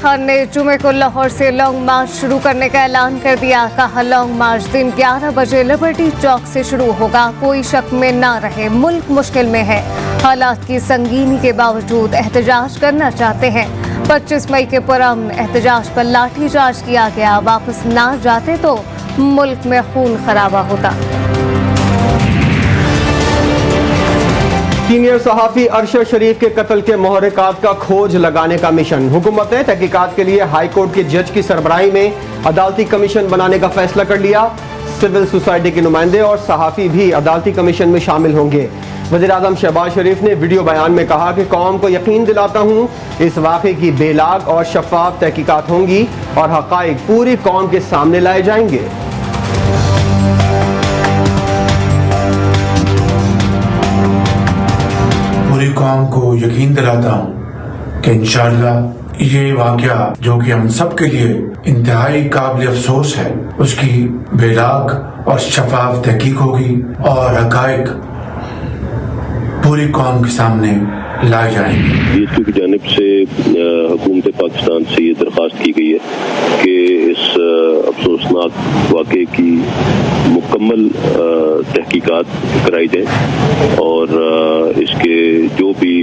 खान ने जुमे को लाहौर से लॉन्ग मार्च शुरू करने का ऐलान कर दिया। कहा लॉन्ग मार्च दिन 11 बजे लिबर्टी चौक से शुरू होगा, कोई शक में ना रहे, मुल्क मुश्किल में है। हालात की संगीनी के बावजूद एहतजाज करना चाहते हैं। 25 मई के पुरअमन एहतजाज पर लाठीचार्ज किया गया। वापस ना जाते तो मुल्क में खून खराबा होता। सीनियर सहाफ़ी अरशद शरीफ के कत्ल के मुहर्रिकात का खोज लगाने का मिशन। हुकूमत ने तहकीकात के लिए हाई कोर्ट के जज की सरबराही में अदालती कमीशन बनाने का फैसला कर लिया। सिविल सोसाइटी के नुमाइंदे और सहाफ़ी भी अदालती कमीशन में शामिल होंगे। वज़ीर-ए-आज़म शहबाज शरीफ ने वीडियो बयान में कहा कि कौम को यकीन दिलाता हूँ इस वाक़े की बेलाग और शफाफ तहकीकात होंगी और हक़ाइक़ पूरी कौम के सामने लाए जाएंगे। पूरी कौम को यकीन दिलाता हूँ कि इंशाअल्लाह ये वाक़या जो कि हम सब के लिए इंतहाई काबिल अफसोस है, उसकी बेलाग और शफाफ तहकीक होगी और हक़ाइक़ पूरी कौम के सामने लाए जाएंगे। DSP की जानिब से हुकूमत पाकिस्तान से ये दरख्वास्त की गई है कि इस अफसोसनाक वाक़े की मुकम्मल तहकीकात कराई जाए और इसके जो भी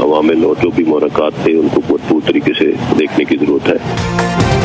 अवामिल और जो भी मुहर्रिकात थे उनको भरपूर तरीके से देखने की ज़रूरत है।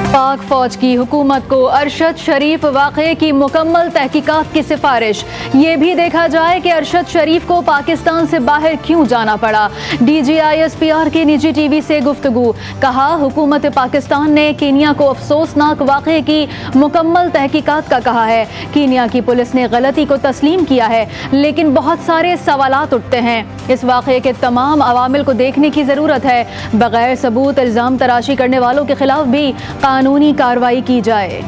पाक फौज की हुकूमत को अरशद शरीफ वाक़े की मुकम्मल तहकीकात की सिफारिश। ये भी देखा जाए कि अरशद शरीफ को पाकिस्तान से बाहर क्यों जाना पड़ा। DGISPR की निजी TV से गुफ्तगू। कहा हुकूमत पाकिस्तान ने कीनिया को अफसोसनाक वाक़े की मुकम्मल तहकीकात का कहा है। कीनिया की पुलिस ने गलती को तस्लीम किया है, लेकिन बहुत सारे सवालात उठते हैं। इस वाक़े के तमाम अवामिल को देखने की ज़रूरत है। बगैर सबूत इल्ज़ाम तराशी करने वालों के खिलाफ भी कानूनी कार्रवाई की जाए।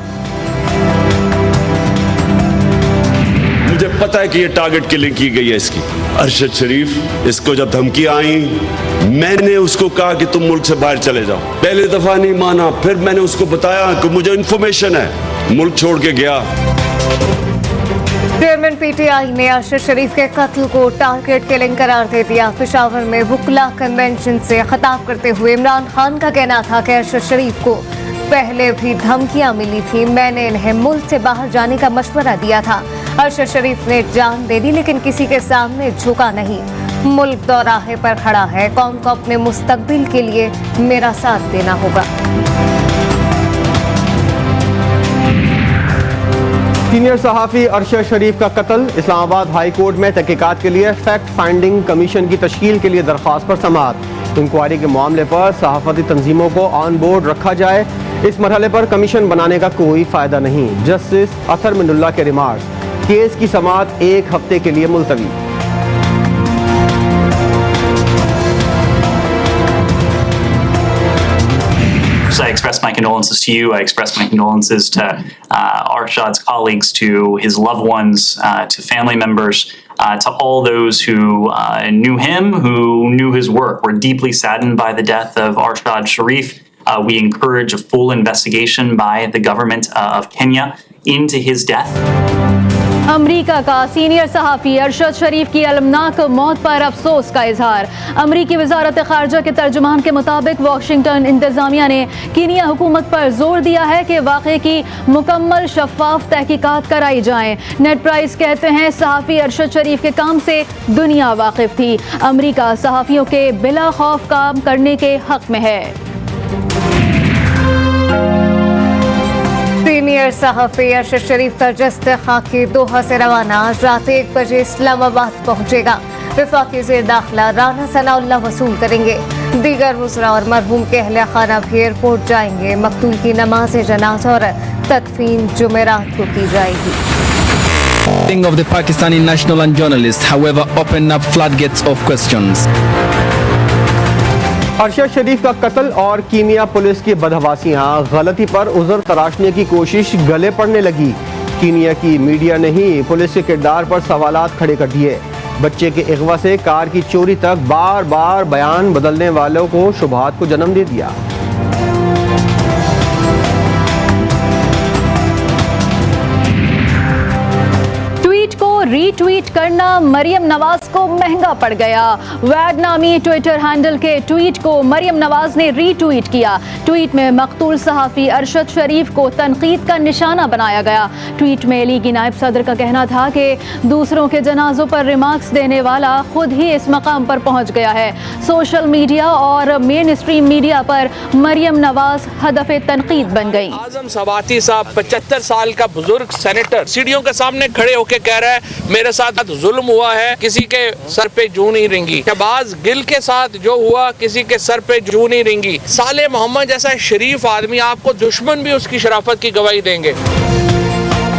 मुझे पता है कि ये टारगेट किलिंग की गई है इसकी। अरशद शरीफ, इसको जब धमकी आई मैंने उसको कहा कि तुम मुल्क से बाहर चले जाओ। पहले दफा नहीं माना, फिर मैंने उसको बताया कि मुझे इंफॉर्मेशन है, मुल्क छोड़ के गया। चेयरमैन PTI ने अरशद शरीफ के कत्ल को टारगेट किलिंग करार दे दिया। पेशावर में वुकला कन्वेंशन से खिताब करते हुए इमरान खान का कहना था कि अरशद शरीफ को पहले भी धमकियां मिली थी, मैंने इन्हें मुल्क से बाहर जाने का मशवरा दिया था। अरशद शरीफ ने जान दे दी लेकिन किसी के सामने झुका नहीं। मुल्क दौराहे पर खड़ा है, कौम को अपने मुस्तकबिल के लिए मेरा साथ देना होगा। सीनियर सहाफ़ी अरशद शरीफ का कत्ल। इस्लामाबाद हाई कोर्ट में तहकीकात के लिए फैक्ट फाइंडिंग कमीशन की तश्कील के लिए दरख्वास्त पर समाअत। इंक्वायरी के मामले पर सहाफ़ती तंजीमों को ऑन बोर्ड रखा जाए। इस मरहले पर कमीशन बनाने का कोई फ़ायदा नहीं। जस्टिस अतर मिनुल्लाह के रिमार्क्स। केस की समाअत 1 हफ्ते के लिए मुलतवी। So I express my condolences to you. I express my condolences to Arshad's colleagues, to his loved ones, to family members, to all those who knew him, who knew his work. We're deeply saddened by the death of Arshad Sharif. We encourage a full investigation by the government of Kenya into his death. अमरीका का senior सहाफ़ी अरशद शरीफ की अलमनाक मौत पर अफसोस का इजहार। अमरीकी वज़ारत ख़ारजा के तर्जुमान के मुताबिक वाशिंगटन इंतज़ामिया ने कीनिया हुकूमत पर जोर दिया है कि वाक़े की मुकम्मल शफाफ तहकीकात कराई जाएँ। नेट प्राइस कहते हैं सहाफ़ी अरशद शरीफ के काम से दुनिया वाकिफ़ थी। अमरीका सहाफ़ियों के बिला खौफ काम करने के हक़ में है। सीनियर सहाफ़ी अरशद शरीफ का जस्ते खाकी दोहा से रवाना आज रात 1 बजे इस्लामाबाद पहुंचेगा। वफाकी ज़ेर दाखिला राना सनाउल्लाह वसूल करेंगे। दीगर वज़रा और मरहूम के अहले खाना भी एयरपोर्ट जाएंगे। मकतूल की नमाज जनाज़ा और तदफीन जुमेरात को की जाएगी। Of the Pakistani national and journalists, however, opened up floodgates of questions. Arshad शरीफ का कत्ल और कीनिया पुलिस की बदहवासियां, गलती पर उज़र तराशने की कोशिश गले पड़ने लगी। कीनिया की मीडिया ने ही पुलिस के किरदार पर सवालात खड़े कर दिए। बच्चे के अगवा से कार की चोरी तक बार बार बयान बदलने वालों को शुबहात को जन्म दे दिया। ट्वीट को रीट्वीट करना मरियम नवाज को महंगा पड़ गया। वैड नामी ट्विटर हैंडल के ट्वीट को मरियम नवाज ने रीट्वीट किया। ट्वीट में मकतूल सहाफ़ी अरशद शरीफ को तनकीद का निशाना बनाया गया। ट्वीट में लीगी नायब सदर का कहना था कि दूसरों के जनाजों पर रिमार्क्स देने वाला खुद ही इस मकाम पर पहुंच गया है। सोशल मीडिया और मेन स्ट्रीम मीडिया पर मरियम नवाज हदफ़े तनकीद बन गई। आजम सवाती साहब 75 साल का बुजुर्ग सेनेटर सीढ़ियों के सामने खड़े होकर कह रहा है मेरे साथ जुल्म हुआ है, किसी के सर पे जूं नहीं रिंगी। शहबाज गिल के साथ जो हुआ किसी के सर पे जूं नहीं रिंगी। साले मोहम्मद जैसा शरीफ आदमी, आपको दुश्मन भी उसकी शराफत की गवाही देंगे।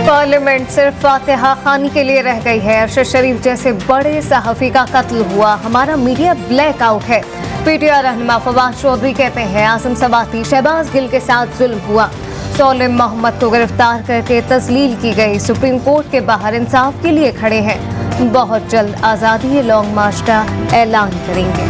पार्लियामेंट सिर्फ फातिहा खानी के लिए रह गई है। अरशद शरीफ जैसे बड़े सहाफ़ी का कत्ल हुआ, हमारा मीडिया ब्लैक आउट है। पीटीआई रहनुमा फवाद चौधरी कहते हैं आजम सवाती शहबाज गिल के साथ जुल्म हुआ। सोलेम मोहम्मद को गिरफ्तार करके तस्लील की गई। सुप्रीम कोर्ट के बाहर इंसाफ के लिए खड़े हैं। बहुत जल्द आज़ादी लॉन्ग मार्च का ऐलान करेंगे।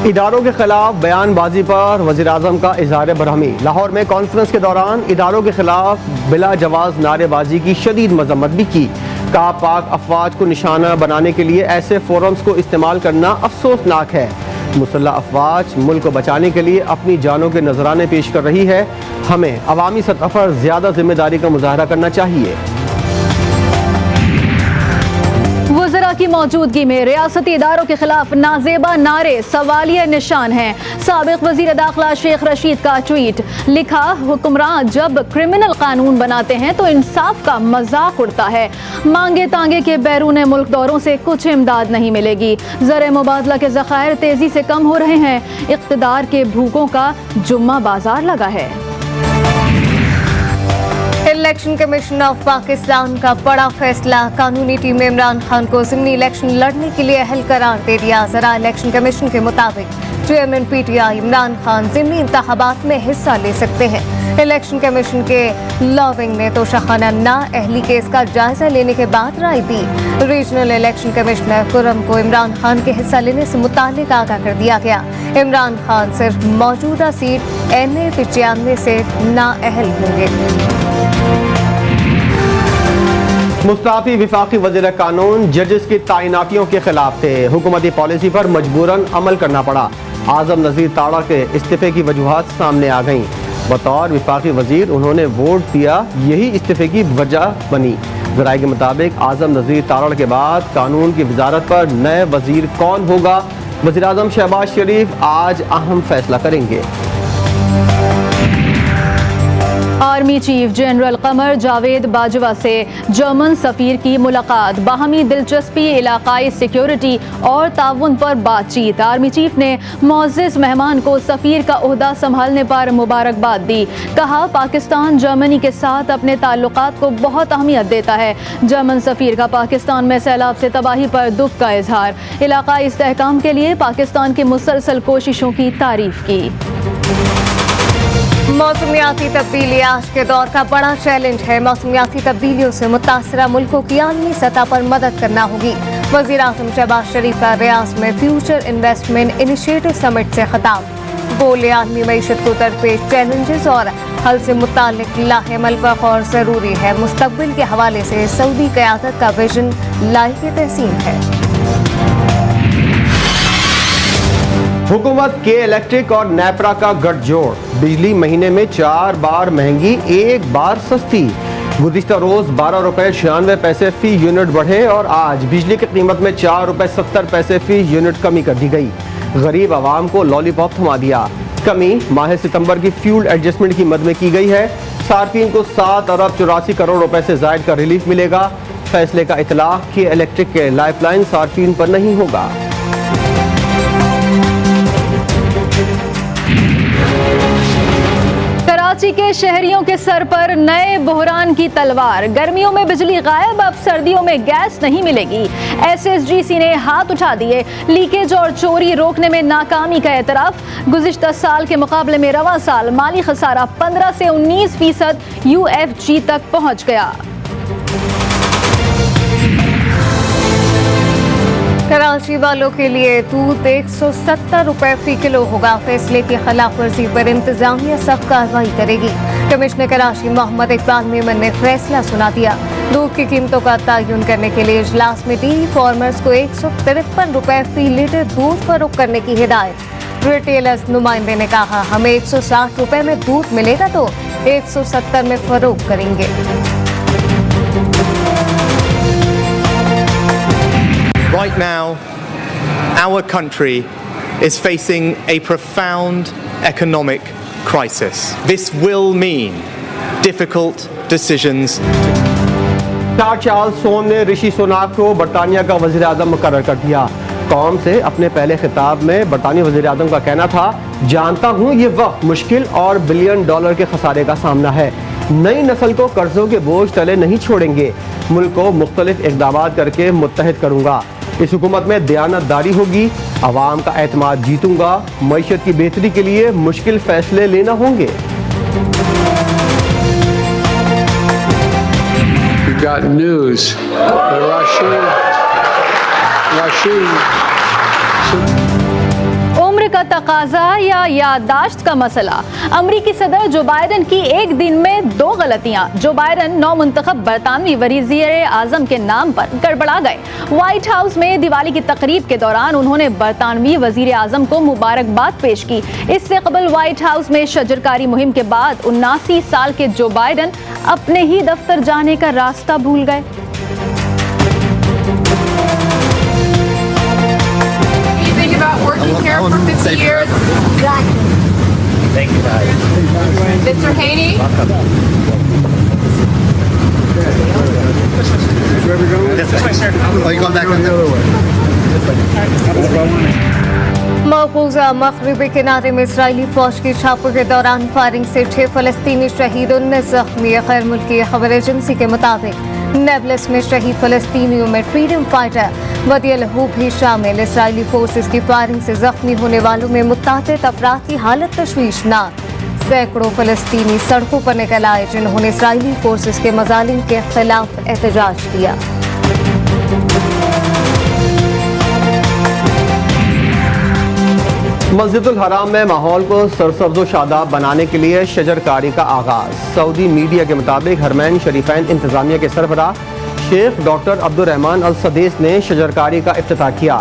इदारों के खिलाफ बयानबाजी पर वज़ीर-ए-आज़म का इज़हार बरहमी। लाहौर में कॉन्फ्रेंस के दौरान इदारों के खिलाफ बिला जवाज़ नारेबाजी की शदीद मजम्मत भी की। कहा पाक अफवाज को निशाना बनाने के लिए ऐसे फोरम्स को इस्तेमाल करना अफसोसनाक है। मुसल्लह अफवाज मुल्क को बचाने के लिए अपनी जानों के नजराने पेश कर रही है। हमें अवामी सतह पर ज़्यादा जिम्मेदारी का मुजाहरा करना चाहिए। वज़रा की मौजूदगी में रियासती इदारों के खिलाफ नाजेबा नारे सवालिया निशान हैं। साबिक वज़ीर दाखिला शेख रशीद का ट्वीट लिखा, हुक्मरान जब क्रिमिनल कानून बनाते हैं तो इंसाफ का मजाक उड़ता है। मांगे तांगे के बैरून मुल्क दौरों से कुछ इमदाद नहीं मिलेगी। ज़र मुबादला के ज़खायर तेजी से कम हो रहे हैं। इक़्तिदार के भूखों का जुम्मा बाजार लगा है। इलेक्शन कमीशन ऑफ पाकिस्तान का बड़ा फैसला। कानूनी टीम ने इमरान खान को ज़िमनी इलेक्शन लड़ने के लिए अहल करार दे दिया। ज़रा इलेक्शन कमीशन के मुताबिक चेयरमैन पीटीआई इमरान खान ज़िमनी इंतखाबात में हिस्सा ले सकते हैं। इलेक्शन कमीशन के लॉबिंग ने तोशाखाना नाअहली केस का जायजा लेने के बाद राय दी। रीजनल इलेक्शन कमिश्नर खुर्रम को इमरान खान के हिस्सा लेने से मुताल्लिक आगाह कर दिया गया। इमरान खान सिर्फ मौजूदा सीट NA 95 से नाअहल होंगे। मुस्ताफी विफाकी वज़ीर कानून जजेस की तैनातियों के खिलाफ थे। हुकूमती पॉलिसी पर मजबूरन अमल करना पड़ा। आजम नज़ीर ताड़ा के इस्तीफे की वजूहात सामने आ गईं। बतौर विफाकी वज़ीर उन्होंने वोट दिया, यही इस्तीफे की वजह बनी। ज़राए के मुताबिक आजम नज़ीर ताड़ा के बाद कानून की वजारत पर नए वज़ीर कौन होगा, वज़ीर-ए-आज़म शहबाज शरीफ आज अहम फैसला करेंगे। Army chief general Qamar Javed Bajwa से जर्मन सफीर की मुलाकात। बाहमी दिलचस्पी, इलाकाई सिक्योरिटी और ताउन पर बातचीत। आर्मी चीफ ने मुअज़्ज़िज़ मेहमान को सफीर का ओहदा संभालने पर मुबारकबाद दी। कहा पाकिस्तान जर्मनी के साथ अपने ताल्लुकात को बहुत अहमियत देता है। जर्मन सफीर का पाकिस्तान में सैलाब से तबाही पर दुख का इजहार। इलाकाई इस्तेहकाम के लिए पाकिस्तान की मुसलसल कोशिशों की तारीफ की। मौसमियाती तब्दीली आज के दौर का बड़ा चैलेंज है। मौसमियाती तब्दीलियों से मुतासरा मुल्कों की आलमी सतह पर मदद करना होगी। वज़ीर-ए-आज़म शहबाज शरीफ का रियाद में फ्यूचर इन्वेस्टमेंट इनिशिएटिव समिट से खिताब। बोले आलमी मईशत को दरपेश चैलेंजेस और हल से मुताल्लिक लाहेमल पर गौर ज़रूरी है। मुस्तक़बिल के हवाले से सऊदी क़यादत का विजन लायक़ तहसीन है। हुकूमत के इलेक्ट्रिक और नेपरा का गठजोड़। बिजली महीने में 4 बार महंगी, 1 बार सस्ती। गुज़िश्ता रोज 12 रुपए 96 पैसे फी यूनिट बढ़े और आज बिजली की कीमत में 4 रुपए 70 पैसे फी यूनिट कमी कर दी गई। गरीब आवाम को लॉलीपॉप थमा दिया। कमी माह सितंबर की फ्यूल एडजस्टमेंट की मद में की गई है। सार्फिन को 7 अरब 84 करोड़ रुपए से ज़ायद का रिलीफ मिलेगा। फैसले का इतलाक़ कि इलेक्ट्रिक के लाइफलाइन सार्फिन पर नहीं होगा। कराची के शहरियों के सर पर नए बहरान की तलवार। गर्मियों में बिजली गायब, अब सर्दियों में गैस नहीं मिलेगी। SSGC ने हाथ उठा दिए। लीकेज और चोरी रोकने में नाकामी का एतराफ। गुज़िश्ता साल के मुकाबले में रवां साल माली खसारा 15 से 19% UFG तक पहुंच गया। कराची वालों के लिए दूध 170 रुपए फी किलो होगा। फैसले की खिलाफ वर्जी पर इंतजामिया सख्त कार्रवाई करेगी। कमिश्नर कराची मोहम्मद इकबाल मेमन ने फैसला सुना दिया। दूध की कीमतों का तयन करने के लिए इजलास में डेयरी फार्मर्स को 153 रुपए फी लीटर दूध फरोख्त करने की हिदायत। रिटेलर्स नुमाइंदे ने कहा, हमें 160 रुपए में दूध मिलेगा तो 170 में फरोख्त करेंगे। Right now, our country is facing a profound economic crisis. This will mean difficult decisions. Charles सोम ने ऋषि सुनाक को बरतानिया का वज़ीर आज़म मुकर्रर कर दिया। कौम से अपने पहले खिताब में बरतानी वज़ीर आज़म का कहना था, जानता हूँ ये वक्त मुश्किल और $बिलियन के खसारे का सामना है। नई नस्ल को कर्जों के बोझ तले नहीं छोड़ेंगे। मुल्क को मुख्तलिफ इक़दामात करके मुत्तहिद करूँगा। इस हुकूमत में दयानतदारी होगी। अवाम का एतमाद जीतूंगा। मईशत की बेहतरी के लिए मुश्किल फैसले लेना होंगे। We've got news. उम्र का तकाजा या याददाश्त का मसला। अमरीकी सदर जो बाइडन की एक दिन में 2 गलतियां। जो बाइडन नौ मुंतखब बरतानवी वज़ीर आज़म के नाम पर गड़बड़ा गए। व्हाइट हाउस में दिवाली की तकरीब के दौरान उन्होंने बरतानवी वज़ीर आज़म को मुबारकबाद पेश की। इससे कबल व्हाइट हाउस में शजरकारी मुहिम के बाद 79 साल के जो बाइडन अपने ही दफ्तर जाने का रास्ता भूल गए। Working here for 50 years. Thank you, Mr. Haney. मकबूजा मगरिबी किनारे में इसराइली फौज की छापों के दौरान फायरिंग से 6 फलस्तीनी शहीद, 19 जख्मी। गैर मुल्की खबर एजेंसी के मुताबिक नेबलस में शहीद फलस्तीनियों में फ्रीडम फाइटर वदियल हूब भी शामिल। इसराइली फोर्सेस की फायरिंग से जख्मी होने वालों में मुत्तादिद अफराद की हालत तशवीशनाक। सैकड़ों फलस्तीनी सड़कों पर निकल आए, जिन्होंने इसराइली फोर्सेस के मजालिम के खिलाफ एहतजाज किया। मस्जिदुल हराम में माहौल को सरसब्ज़ व शादाब बनाने के लिए शजरकारी का आगाज। सऊदी मीडिया के मुताबिक हरमैन शरीफैन इंतजामिया के सरबराह शेख डॉक्टर अब्दुर्रहमान अल सदेस ने शजरकारी का इफ्तिताह किया।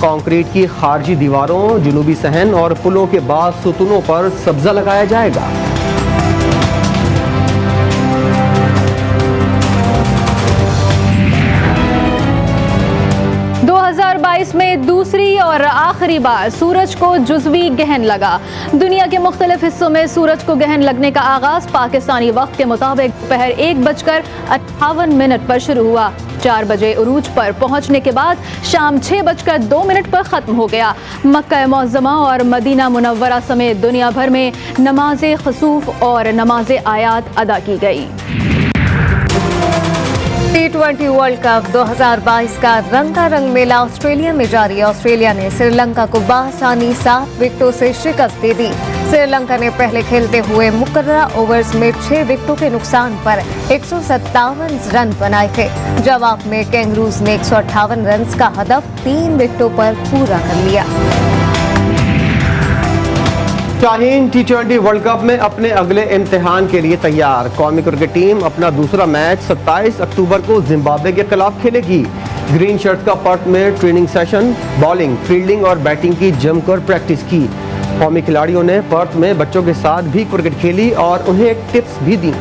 कंक्रीट की खारजी दीवारों, जुनूबी सहन और पुलों के बाद सुतूनों पर सब्जा लगाया जाएगा। 2022 में दूसरी और आखिरी बार सूरज को जुज़वी ग्रहण लगा। दुनिया के मुख्तलिफ हिस्सों में सूरज को ग्रहण लगने का आगाज पाकिस्तानी वक्त के मुताबिक दोपहर 1:58 पर शुरू हुआ। 4 बजे उरूज पर पहुंचने के बाद शाम 6:02 पर ख़त्म हो गया। मक्का मुअज़्ज़मा और मदीना मुनव्वरा समेत दुनिया भर में नमाज खसूफ और नमाज आयात अदा की गई। T20 वर्ल्ड कप 2022 का रंगारंग मेला ऑस्ट्रेलिया में जारी। ऑस्ट्रेलिया ने श्रीलंका को बआसानी 7 विकेटों से शिकस्त दे दी। श्रीलंका ने पहले खेलते हुए मुकर्ररा ओवर्स में 6 विकेटों के नुकसान पर 157 रन बनाए थे। जवाब में कैंगरूज ने 158 रन का हदफ 3 विकेटों पर पूरा कर लिया। शाहीन T20 वर्ल्ड कप में अपने अगले इम्तिहान के लिए तैयार। कौमी क्रिकेट टीम अपना दूसरा मैच 27 अक्टूबर को जिम्बाब्वे के खिलाफ खेलेगी। ग्रीन शर्ट्स का पर्थ में ट्रेनिंग सेशन, बॉलिंग, फील्डिंग और बैटिंग की जमकर प्रैक्टिस की। कौमी खिलाड़ियों ने पर्थ में बच्चों के साथ भी क्रिकेट खेली और उन्हें टिप्स भी दी।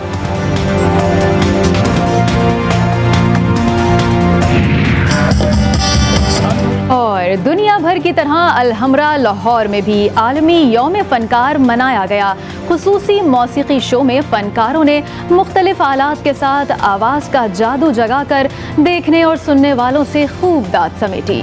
और दुनिया भर की तरह अल-हमरा लाहौर में भी आलमी यौम फनकार मनाया गया। खुसूसी मौसीकी शो में फनकारों ने मुख्तलिफ आलात के साथ आवाज़ का जादू जगाकर देखने और सुनने वालों से खूब दाद समेटी।